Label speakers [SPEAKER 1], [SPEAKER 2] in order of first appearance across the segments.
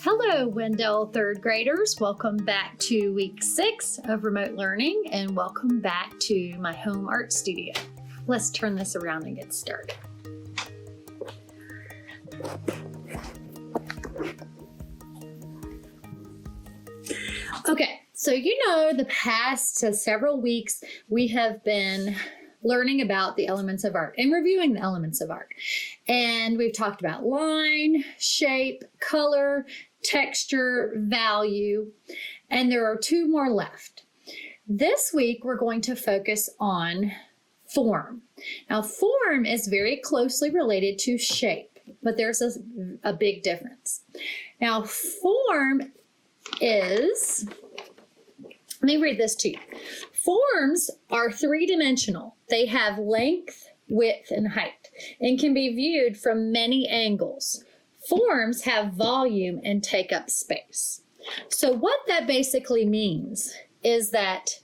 [SPEAKER 1] Hello, Wendell third graders. Welcome back to week 6 of remote learning and welcome back to my home art studio. Let's turn this around and get started. Okay, so the past several weeks we have been learning about the elements of art and reviewing the elements of art. And we've talked about line, shape, color, texture, value, and there are 2 more left. This week, we're going to focus on form. Now, form is very closely related to shape, but there's a big difference. Now, form is, let me read this to you. Forms are 3-dimensional. They have length, width, and height, and can be viewed from many angles. Forms have volume and take up space. So what that basically means is that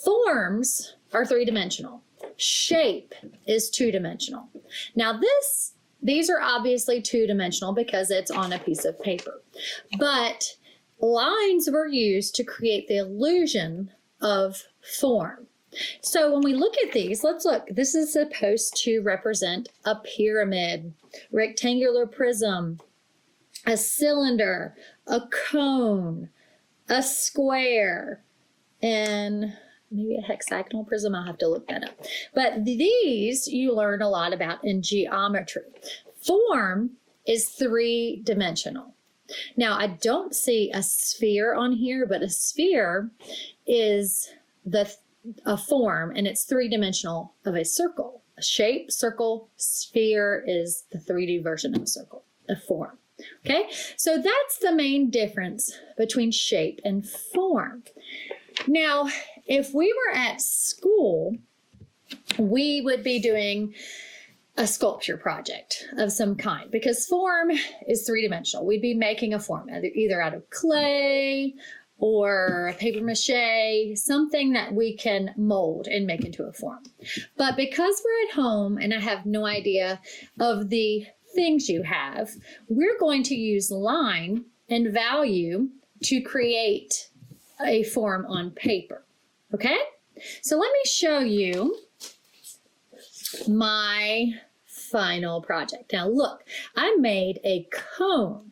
[SPEAKER 1] forms are 3-dimensional. Shape is 2-dimensional. Now these are obviously 2-dimensional because it's on a piece of paper, but lines were used to create the illusion of form. So when we look at these, let's look. This is supposed to represent a pyramid, rectangular prism, a cylinder, a cone, a square, and maybe a hexagonal prism. I'll have to look that up. But these you learn a lot about in geometry. Form is 3-dimensional. Now, I don't see a sphere on here, but a sphere is a form, and it's 3-dimensional of a circle. A shape, circle, sphere is the 3D version of a circle, a form. Okay, so that's the main difference between shape and form. Now, if we were at school, we would be doing a sculpture project of some kind because form is 3-dimensional. We'd be making a form either out of clay or paper mache, something that we can mold and make into a form. But because we're at home and I have no idea of the things you have, we're going to use line and value to create a form on paper. Okay? So let me show you my final project. Now look, I made a cone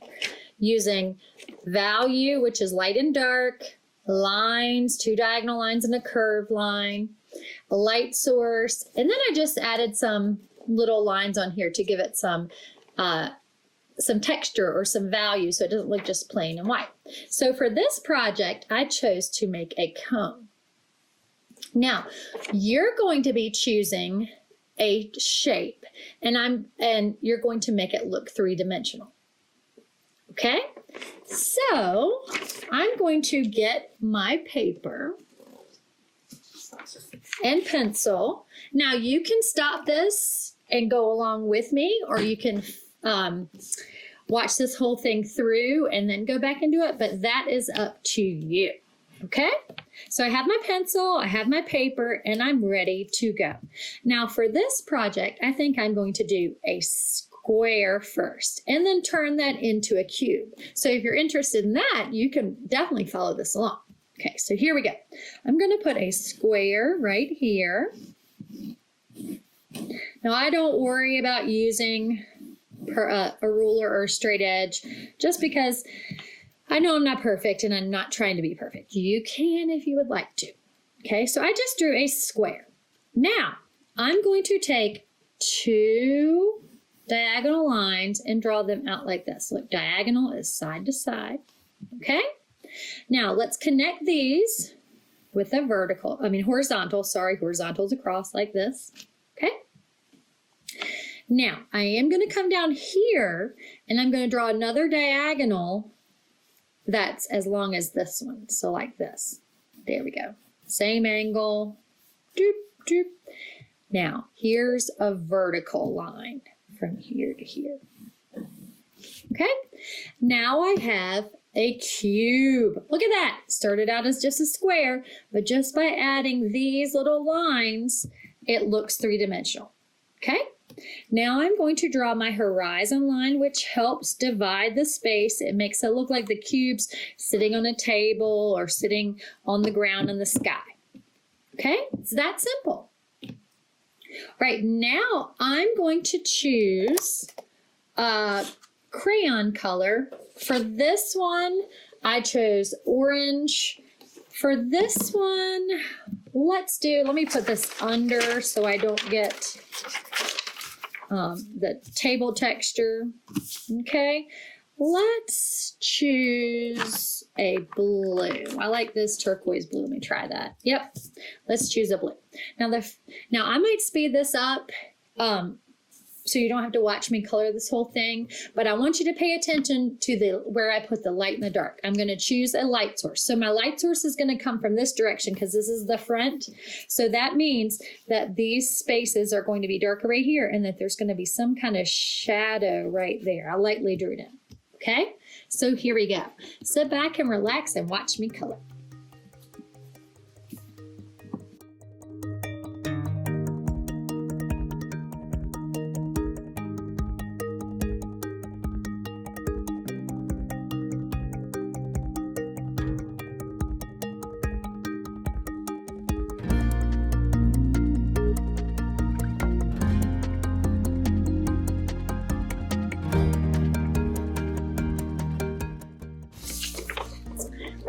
[SPEAKER 1] using value, which is light and dark, lines, 2 diagonal lines and a curved line, a light source, and then I just added some little lines on here to give it some texture or some value so it doesn't look just plain and white. So for this project, I chose to make a cone. Now, you're going to be choosing a shape, and you're going to make it look 3-dimensional. Okay, so I'm going to get my paper and pencil. Now you can stop this and go along with me, or you can watch this whole thing through and then go back and do it, but that is up to you. Okay, so I have my pencil, I have my paper, and I'm ready to go. Now for this project, I think I'm going to do a square first and then turn that into a cube. So if you're interested in that, you can definitely follow this along. Okay, so here we go. I'm going to put a square right here. Now I don't worry about using a ruler or a straight edge just because I know I'm not perfect and I'm not trying to be perfect. You can if you would like to. Okay, so I just drew a square. Now I'm going to take 2 diagonal lines and draw them out like this. Look, diagonal is side to side. Okay, now let's connect these with a horizontal's across like this. Okay, now I am going to come down here and I'm going to draw another diagonal that's as long as this one. So like this. There we go. Same angle. Doop, doop. Now here's a vertical line from here to here. Okay, now I have a cube. Look at that. Started out as just a square, but just by adding these little lines, it looks 3-dimensional. Okay, Now I'm going to draw my horizon line, which helps divide the space. It makes it look like the cube's sitting on a table or sitting on the ground in the sky. Okay, it's that simple. Right, now I'm going to choose a crayon color. For this one, I chose orange. For this one, let me put this under so I don't get the table texture. Okay, let's choose a blue. I like this turquoise blue. Let me try that. Yep, let's choose a blue. Now I might speed this up so you don't have to watch me color this whole thing, but I want you to pay attention to where I put the light and the dark. I'm going to choose a light source. So my light source is going to come from this direction because this is the front. So that means that these spaces are going to be darker right here and that there's going to be some kind of shadow right there. I lightly drew it in. Okay, so here we go. Sit back and relax and watch me color.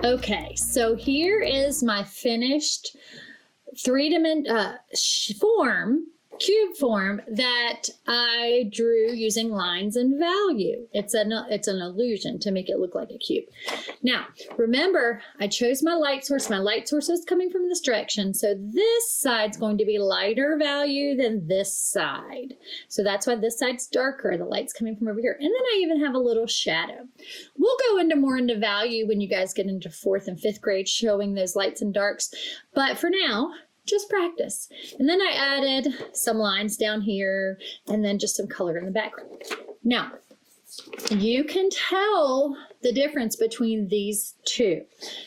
[SPEAKER 1] Okay, so here is my finished cube form that I drew using lines and value. It's an illusion to make it look like a cube. Now, remember, I chose my light source. My light source is coming from this direction, so this side's going to be lighter value than this side. So that's why this side's darker. The light's coming from over here. And then I even have a little shadow. We'll go more into value when you guys get into 4th and 5th grade, showing those lights and darks. But for now, just practice. And then I added some lines down here and then just some color in the background. Now, you can tell the difference between these two.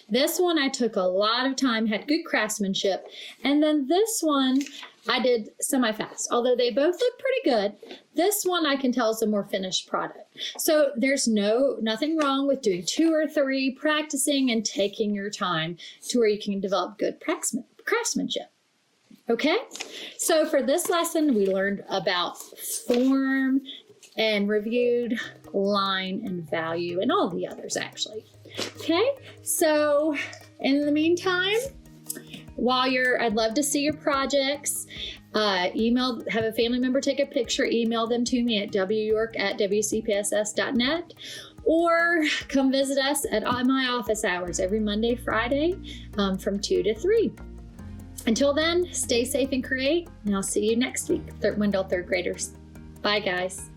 [SPEAKER 1] This one I took a lot of time, had good craftsmanship, and then this one I did semi-fast. Although they both look pretty good, this one I can tell is a more finished product. So there's nothing wrong with doing 2 or 3, practicing and taking your time to where you can develop good craftsmanship. Okay, so for this lesson, we learned about form and reviewed line and value and all the others actually. Okay, so in the meantime, I'd love to see your projects. Have a family member take a picture, email them to me at wyork@wcpss.net, or come visit us at my office hours every Monday, Friday from 2 to 3. Until then, stay safe and create, and I'll see you next week, Wendell 3rd graders. Bye, guys.